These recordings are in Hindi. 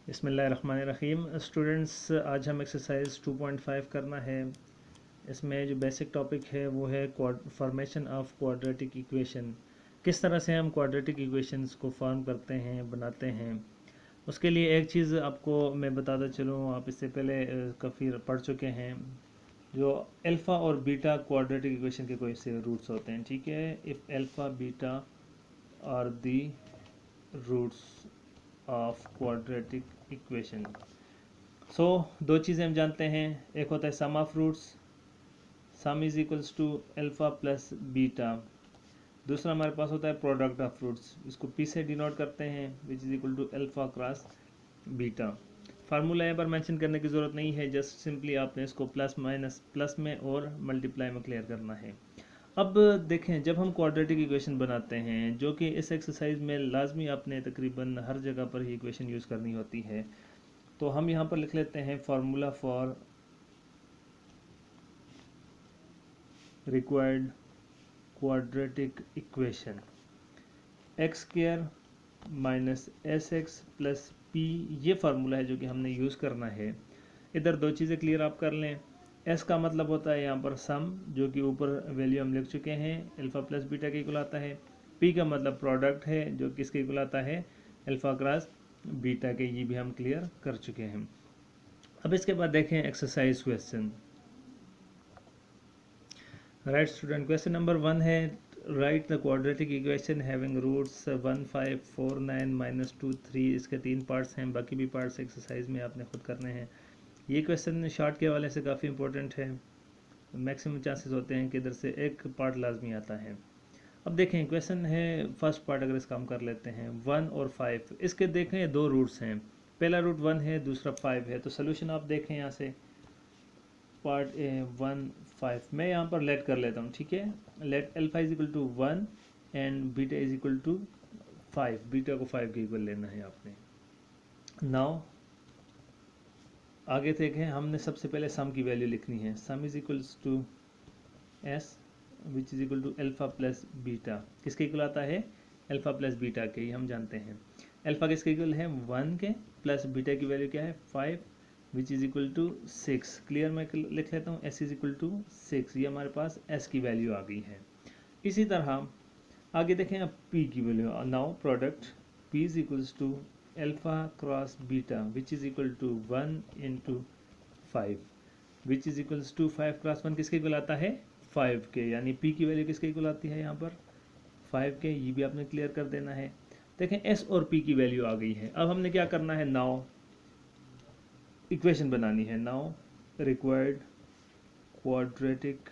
बिस्मिल्लाहिर्रहमानिर्रहीम। स्टूडेंट्स, आज हम एक्सरसाइज 2.5 करना है। इसमें जो बेसिक टॉपिक है वो है फॉर्मेशन ऑफ क्वाड्रेटिक इक्वेशन। किस तरह से हम क्वाड्रेटिक इक्वेशंस को फॉर्म करते हैं, बनाते हैं। उसके लिए एक चीज़ आपको मैं बताता चलूँ, आप इससे पहले काफ़ी पढ़ चुके हैं। जो अल्फ़ा और बीटा क्वाड्रेटिक इक्वेशन के कोई से रूट्स होते हैं, ठीक है। If alpha beta are the roots of quadratic equation. So दो चीज़ें हम जानते हैं, एक होता है sum of roots, sum is equals to alpha plus beta. दूसरा हमारे पास होता है प्रोडक्ट ऑफ रूट्स, इसको पी से डिनोट करते हैं, which is equal to alpha cross beta. Formula यहाँ पर मेंशन करने की ज़रूरत नहीं है, जस्ट सिंपली आपने इसको प्लस माइनस प्लस में और मल्टीप्लाई में क्लियर करना है। अब देखें, जब हम क्वाड्रेटिक इक्वेशन बनाते हैं, जो कि इस एक्सरसाइज में लाजमी आपने तकरीबन हर जगह पर ही इक्वेशन यूज़ करनी होती है, तो हम यहाँ पर लिख लेते हैं formula for required quadratic equation. X square minus S x plus P, ये फार्मूला है जो कि हमने यूज़ करना है। इधर दो चीज़ें क्लियर आप कर लें। एस का मतलब होता है यहाँ पर सम, जो कि ऊपर वैल्यू हम लिख चुके हैं, अल्फ़ा प्लस बीटा के इक्वल आता है। पी का मतलब प्रोडक्ट है, जो कि इसके इक्वल आता है अल्फ़ा क्रॉस बीटा के, ये भी हम क्लियर कर चुके हैं। अब इसके बाद देखें exercise question. Right student, question number 1 है, right the quadratic equation having roots 1 5 4 9 -2 3। इसके 3 पार्ट्स हैं, बाकी भी पार्ट्स एक्सरसाइज में आपने खुद करने हैं। ये क्वेश्चन शॉर्ट के हवाले से काफ़ी इंपॉर्टेंट है, मैक्सिमम चांसेस होते हैं कि इधर से एक पार्ट लाजमी आता है। अब देखें, क्वेश्चन है फर्स्ट पार्ट, अगर इसका हम कर लेते हैं 1 और 5। इसके देखें दो रूट्स हैं, पहला रूट 1 है, दूसरा 5 है। तो सोल्यूशन आप देखें यहाँ से, पार्ट ए 1 5, मैं यहाँ पर लेट कर लेता हूँ, ठीक है। Let alpha is equal to 1 and beta is equal to 5। Beta को 5 के इक्वल लेना है आपने। नाउ आगे देखें, हमने सबसे पहले सम की वैल्यू लिखनी है। Sum is equals to S which is equal to alpha plus beta. किसके इक्वल आता है? अल्फा प्लस बीटा के, ये हम जानते हैं। अल्फा किसके इक्वल है? 1 के, प्लस बीटा की वैल्यू क्या है? 5 which is equal to 6। Clear, मैं लिख लेता हूँ, एस इज इक्वल टू 6। ये हमारे पास एस की वैल्यू आ गई है। इसी तरह आगे देखें अब पी की value. Now product P is equals to alpha cross beta which is equal to 1 into 5 which is equals to 5 cross 1 किसके इक्वल आता है? 5 के, यानी पी की वैल्यू किसके इक्वल आती है यहाँ पर? 5 के। ये भी आपने क्लियर कर देना है। देखें एस और पी की वैल्यू आ गई है। अब हमने क्या करना है? नाउ इक्वेशन बनानी है। Now required quadratic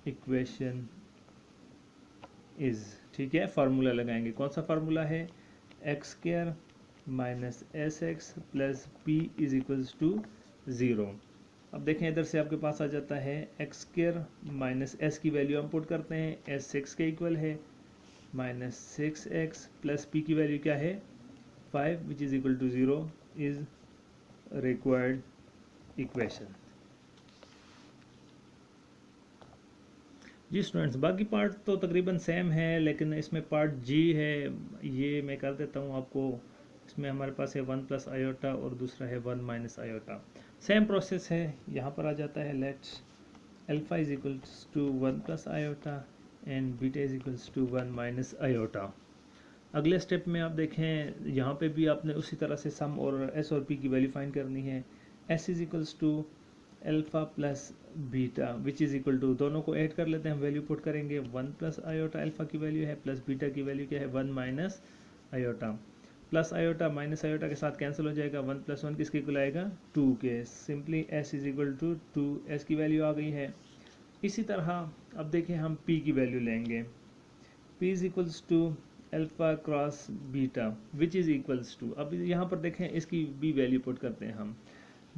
equation is, ठीक है, फार्मूला लगाएंगे। कौन सा फार्मूला है? X square minus S x plus P is equals to 0। अब देखें, इधर से आपके पास आ जाता है एक्स स्क्वायर माइनस एस की वैल्यू हम पुट करते हैं, एस 6 के इक्वल है, माइनस 6x प्लस पी की वैल्यू क्या है? 5 which is equal to 0 is required equation. जी स्टूडेंट्स, बाकी पार्ट तो तकरीबन सेम है, लेकिन इसमें पार्ट जी है, ये मैं कर देता हूँ आपको। इसमें हमारे पास है 1 प्लस आयोटा और दूसरा है 1 माइनस आयोटा। सेम प्रोसेस है, यहाँ पर आ जाता है let alpha is equals to 1 plus iota and beta is equals to 1 minus iota. अगले स्टेप में आप देखें, यहाँ पे भी आपने उसी तरह से सम और एस और पी की वैल्यू फाइंड करनी है। S is equals to alpha plus beta which is equal to, दोनों को ऐड कर लेते हैं, वैल्यू पुट करेंगे। 1 प्लस आयोटा अल्फा की वैल्यू है, प्लस बीटा की वैल्यू क्या है? 1 minus iota. Plus iota minus iota के साथ कैंसिल हो जाएगा, 1 प्लस 1 किसके इक्वल आएगा? 2 के। Simply S is equal to 2, S की वैल्यू आ गई है। इसी तरह अब देखें, हम पी की वैल्यू लेंगे। P is equals to alpha cross beta which is equals to, अब यहाँ पर देखें इसकी भी वैल्यू पुट करते हैं हम।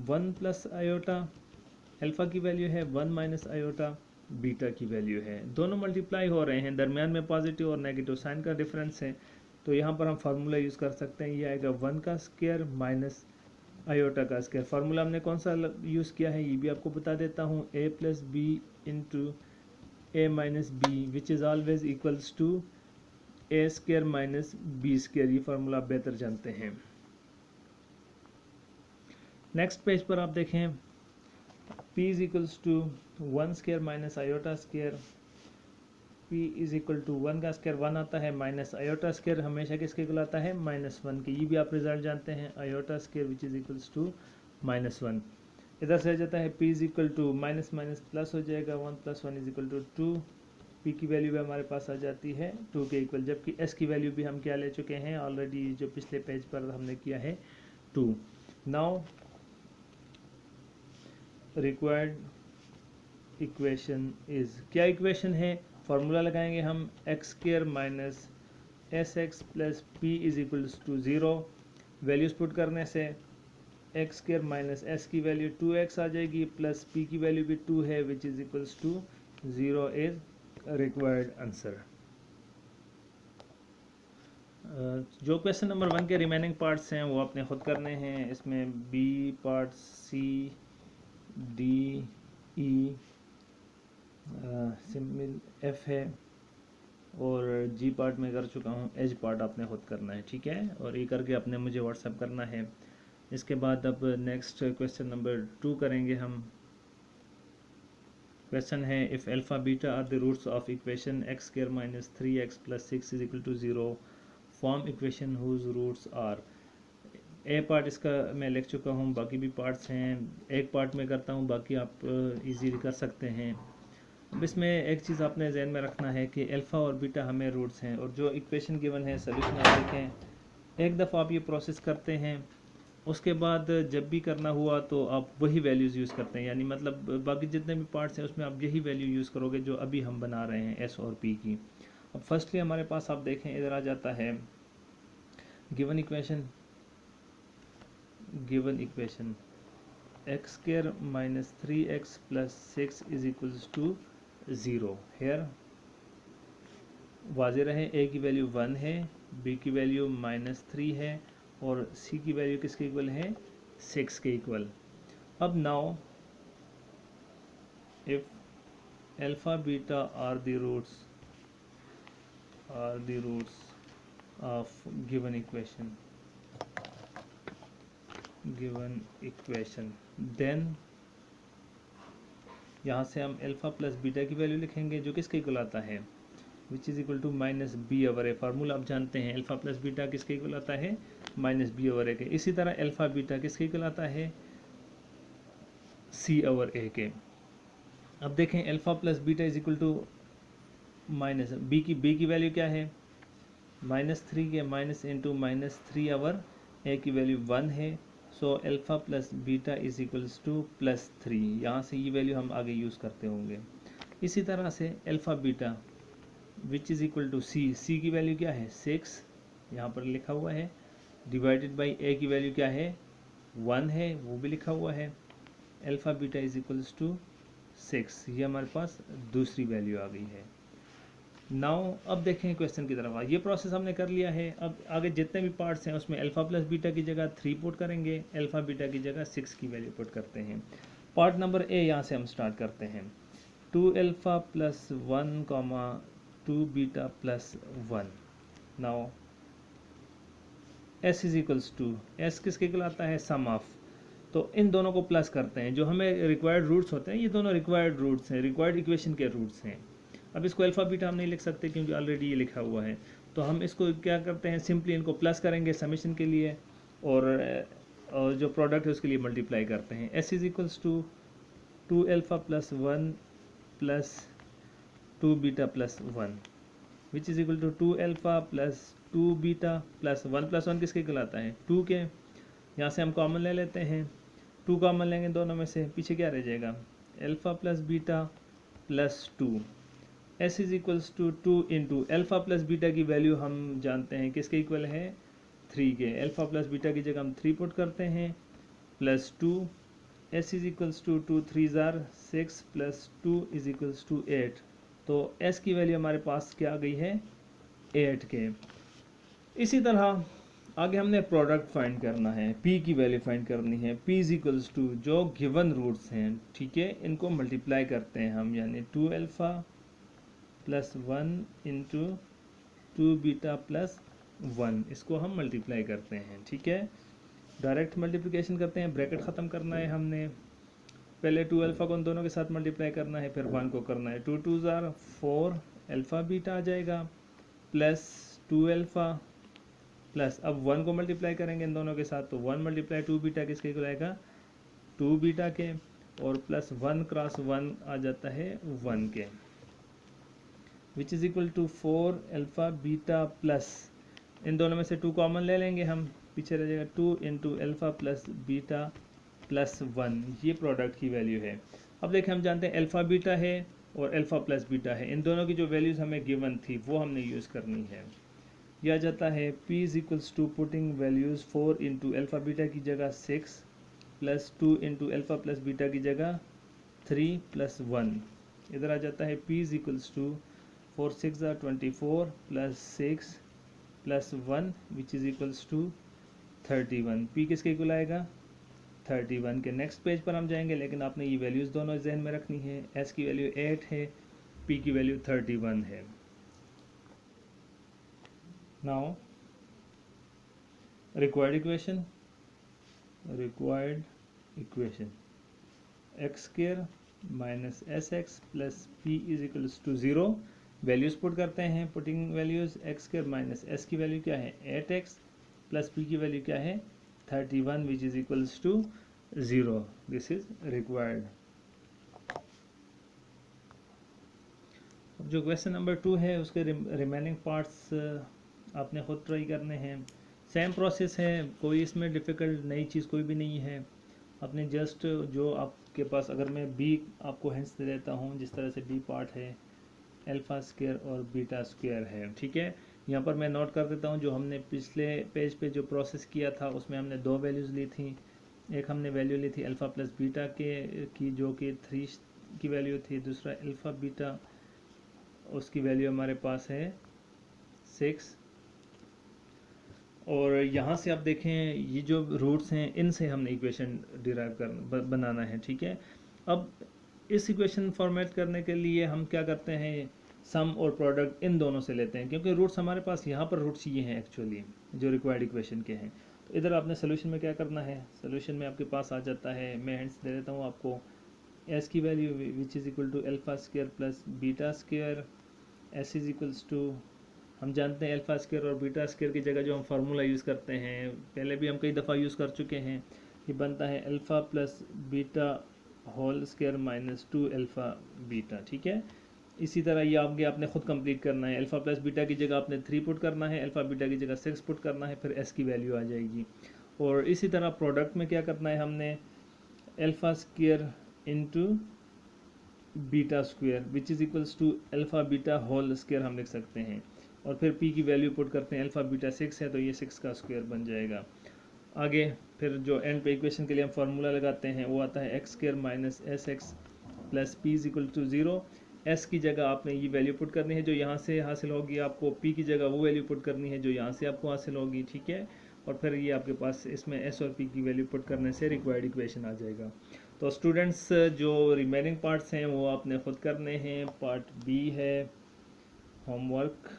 1 प्लस आयोटा अल्फा की वैल्यू है, 1 माइनस आयोटा बीटा की वैल्यू है। दोनों मल्टीप्लाई हो रहे हैं, दरमियान में पॉजिटिव और नेगेटिव साइन का डिफरेंस है। तो यहाँ पर हम फार्मूला यूज़ कर सकते हैं, ये आएगा 1 का स्क्वायर माइनस आयोटा का स्क्वायर। फार्मूला हमने कौन सा यूज़ किया है ये भी आपको बता देता हूँ, a plus B into A minus B which is always equals to A square minus B square. ये फार्मूला आप बेहतर जानते हैं। नेक्स्ट पेज पर आप देखें p is equals to 1 square minus iota square, p is equal to 1 का स्क्वायर 1 आता है, माइनस आयोटा स्क्वायर हमेशा किसके इक्वल आता है, -1 के। ये भी आप रिजल्ट जानते हैं, iota square which is equals to -1। इधर से आ जाता है p is equal to minus minus plus हो जाएगा, 1 + 1 इज इक्वल टू 2। p की वैल्यू भी हमारे पास आ जाती है 2 के इक्वल, जबकि s की वैल्यू भी हम क्या ले चुके हैं ऑलरेडी, जो पिछले पेज पर हमने किया है 2। नाउ रिक्वायर्ड इक्वेशन इज, क्या इक्वेशन है, फार्मूला लगाएंगे हम x square minus S x plus P is equals to 0। Values put करने से एक्स स्क्वायर माइनस एस की वैल्यू 2x आ जाएगी, प्लस पी की वैल्यू भी 2 है which is equals to 0 is required answer. जो क्वेश्चन नंबर 1 के रिमेनिंग पार्ट्स हैं वो आपने खुद करने हैं। इसमें बी पार्ट, सी, डी, ई, सिंपल एफ है, और जी पार्ट में कर चुका हूँ, एच पार्ट आपने खुद करना है, ठीक है। और ये करके आपने मुझे व्हाट्सएप करना है। इसके बाद अब नेक्स्ट क्वेश्चन नंबर 2 करेंगे हम। क्वेश्चन है if alpha beta are the roots of equation x square minus 3x plus 6 is equal to 0, form equation whose roots are. A part इसका मैं लिख चुका हूँ, बाकी भी पार्ट्स हैं, एक पार्ट में करता हूँ, बाकी आप इजीली कर सकते हैं। अब इसमें एक चीज़ आपने जहन में रखना है कि अल्फ़ा और बीटा हमें रूट्स हैं, और जो इक्वेशन गिवन है सोल्यूशन आप देखें, एक दफ़ा आप ये प्रोसेस करते हैं, उसके बाद जब भी करना हुआ तो आप वही वैल्यूज़ यूज़ करते हैं, यानी मतलब बाकी जितने भी पार्ट्स हैं उसमें आप यही वैल्यू यूज़ करोगे जो अभी हम बना रहे हैं एस और पी की। अब फर्स्टली हमारे पास आप देखें, इधर आ जाता है given equation x square minus 3x plus 6 is equals to 0। Here वाज़े रहे, ए की वैल्यू 1 है, बी की वैल्यू -3 है, और सी की वैल्यू किसके इक्वल है, 6 के इक्वल। अब now if alpha beta are the roots of given equation then यहाँ से हम अल्फा प्लस बीटा की वैल्यू लिखेंगे जो किसके इक्वल आता है, which is equal to -b/a। Formula आप जानते हैं, अल्फा प्लस बीटा किसके इक्वल आता है, -b/a के। इसी तरह अल्फा बीटा किसके इक्वल आता है, c/a के। अब देखें alpha plus beta is equal to minus B की वैल्यू क्या है, -3 के माइनस इंटू -3/a की वैल्यू 1 है। So alpha plus beta is equals to +3। यहाँ से ये वैल्यू हम आगे यूज़ करते होंगे। इसी तरह से alpha beta which is equal to C की वैल्यू क्या है, 6 यहाँ पर लिखा हुआ है, डिवाइडेड बाई ए की वैल्यू क्या है, 1 है, वो भी लिखा हुआ है। Alpha beta is equals to 6, ये हमारे पास दूसरी वैल्यू आ गई है। नाउ अब देखें क्वेश्चन की तरफ, ये प्रोसेस हमने कर लिया है। अब आगे जितने भी पार्ट्स हैं उसमें अल्फा प्लस बीटा की जगह 3 पुट करेंगे, अल्फा बीटा की जगह 6 की वैल्यू पुट करते हैं। पार्ट नंबर ए यहाँ से हम स्टार्ट करते हैं, 2 alpha plus 1, 2 beta plus 1। Now S is equals to, S किसके इक्वल आता है, सम ऑफ, तो इन दोनों को प्लस करते हैं। जो हमें रिक्वायर्ड रूट्स होते हैं, ये दोनों रिक्वायर्ड रूट्स हैं, रिक्वायर्ड इक्वेशन के रूट्स हैं। अब इसको अल्फा बीटा हम नहीं लिख सकते क्योंकि ऑलरेडी ये लिखा हुआ है, तो हम इसको क्या करते हैं, सिंपली इनको प्लस करेंगे समेशन के लिए, और जो प्रोडक्ट है उसके लिए मल्टीप्लाई करते हैं। S is equals to 2 alpha plus 1 plus 2 beta plus 1 which is equal to 2 alpha plus 2 beta plus 1 + 1 किसके इक्वल आता है, 2 के। यहाँ से हम कॉमन ले लेते हैं, 2 कॉमन लेंगे दोनों में से, पीछे क्या रह जाएगा, alpha plus beta plus 2। S is equals to 2 into alpha plus beta की वैल्यू हम जानते हैं किसके इक्वल है, 3 के। अल्फा प्लस बीटा की जगह हम 3 पुट करते हैं, plus 2। S is equals to 2 3 जार 6 प्लस 2 इज इक्वल्स टू 8। तो एस की वैल्यू हमारे पास क्या आ गई है, 8 के। इसी तरह आगे हमने प्रोडक्ट फाइंड करना है, पी की वैल्यू फाइंड करनी है। पी इज इक्वल्स टू जो गिवन रूट्स हैं, ठीक है, इनको मल्टीप्लाई करते हैं हम, यानी 2 alpha plus 1 into 2 beta plus 1, इसको हम मल्टीप्लाई करते हैं, ठीक है। डायरेक्ट मल्टीप्लिकेशन करते हैं, ब्रैकेट ख़त्म करना है हमने, पहले 2 अल्फ़ा को उन दोनों के साथ मल्टीप्लाई करना है, फिर 1 को करना है, 2 2 ज़ार 4 अल्फ़ा बीटा आ जाएगा प्लस 2 अल्फ़ा प्लस, अब 1 को मल्टीप्लाई करेंगे इन दोनों के साथ तो 1 मल्टीप्लाई 2 बीटा किसके को आएगा 2 बीटा के, और प्लस 1 क्रॉस 1 आ जाता है 1 के, which is equal to 4 alpha beta plus, इन दोनों में से 2 कॉमन ले लेंगे हम, पीछे रह जाएगा 2 into alpha plus beta plus 1, ये प्रोडक्ट की वैल्यू है। अब देखें हम जानते हैं अल्फ़ा बीटा है और अल्फ़ा प्लस बीटा है, इन दोनों की जो वैल्यूज़ हमें गिवन थी वो हमने यूज़ करनी है। यह आ जाता है P is equals to putting values 4 into alpha beta की जगह 6 plus 2 into alpha plus beta की जगह 3 प्लस 1, इधर आ जाता है P is equals to 4 6 24 plus 6 plus 1 which is equals to 31, P किसके इक्वल आएगा 31 के। नेक्स्ट पेज पर हम जाएंगे, लेकिन आपने ये वैल्यूज़ दोनों जहन में रखनी है, S की वैल्यू 8 है, P की वैल्यू 31 है। Now required equation x square minus S x plus P is equals to 0, values put करते हैं, putting values x square minus S की वैल्यू क्या है 8x प्लस पी की वैल्यू क्या है 31 which is equals to 0, this is required. अब जो क्वेश्चन नंबर 2 है उसके रिमेनिंग पार्ट्स आपने खुद ट्राई करने हैं, सेम प्रोसेस है, कोई इसमें डिफ़िकल्ट नई चीज़ कोई भी नहीं है। आपने जस्ट जो आपके पास, अगर मैं बी आपको हिंट्स दे देता हूँ, जिस तरह से बी पार्ट है अल्फ़ा स्क्वायर और बीटा स्क्वायर है, ठीक है। यहाँ पर मैं नोट कर देता हूँ, जो हमने पिछले पेज पे जो प्रोसेस किया था उसमें हमने 2 वैल्यूज़ ली थी, एक हमने वैल्यू ली थी अल्फ़ा प्लस बीटा की जो कि 3 की वैल्यू थी, दूसरा अल्फ़ा बीटा उसकी वैल्यू हमारे पास है 6, और यहाँ से आप देखें ये जो रूट्स हैं इनसे हमने इक्वेशन डिराइव कर बनाना है, ठीक है। अब इस इक्वेशन फॉर्मेट करने के लिए हम क्या करते हैं, सम और प्रोडक्ट इन दोनों से लेते हैं, क्योंकि रूट्स हमारे पास यहाँ पर रूट्स ये हैं एक्चुअली जो रिक्वायर्ड इक्वेशन के हैं। तो इधर आपने सोल्यूशन में क्या करना है, सोल्यूशन में आपके पास आ जाता है, मैं हिंट्स दे देता हूँ आपको, एस की value which is equal to alpha square plus beta square, S is equals to, हम जानते हैं अल्फ़ा स्क्वायर और बीटा स्क्वायर की जगह जो हम फार्मूला यूज़ करते हैं, पहले भी हम कई दफ़ा यूज़ कर चुके हैं, ये बनता है alpha plus beta whole square minus 2 alpha beta, ठीक है। इसी तरह ये आगे आपने खुद कंप्लीट करना है, अल्फ़ा प्लस बीटा की जगह आपने 3 पुट करना है, अल्फ़ा बीटा की जगह 6 पुट करना है, फिर एस की वैल्यू आ जाएगी। और इसी तरह प्रोडक्ट में क्या करना है, हमने alpha square into beta square which is equals to alpha beta whole square हम लिख सकते हैं, और फिर p की वैल्यू पुट करते हैं, अल्फ़ा बीटा 6 है तो ये 6 का स्क्वायर बन जाएगा। आगे फिर जो एंड पे इक्वेशन के लिए हम फार्मूला लगाते हैं वो आता है x square minus S x plus P is equal to 0, S की जगह आपने ये वैल्यू पुट करनी है जो यहाँ से हासिल होगी, आपको p की जगह वो वैल्यू पुट करनी है जो यहाँ से आपको हासिल होगी, ठीक है। और फिर ये आपके पास इसमें s और p की वैल्यू पुट करने से रिक्वायर्ड इक्वेशन आ जाएगा। तो स्टूडेंट्स जो रिमेनिंग पार्ट्स हैं वो आपने खुद करने हैं। पार्ट बी है homework,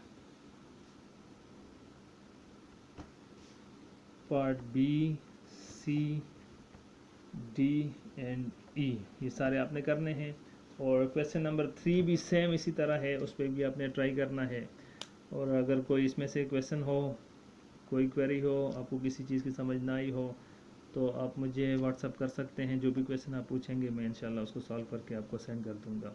part B C D and E ये सारे आपने करने हैं, और क्वेश्चन नंबर 3 भी सेम इसी तरह है, उस पर भी आपने ट्राई करना है। और अगर कोई इसमें से क्वेश्चन हो, कोई क्वेरी हो, आपको किसी चीज़ की समझ ना आई हो तो आप मुझे व्हाट्सअप कर सकते हैं, जो भी क्वेश्चन आप पूछेंगे मैं इंशाल्लाह उसको सॉल्व करके आपको सेंड कर दूँगा।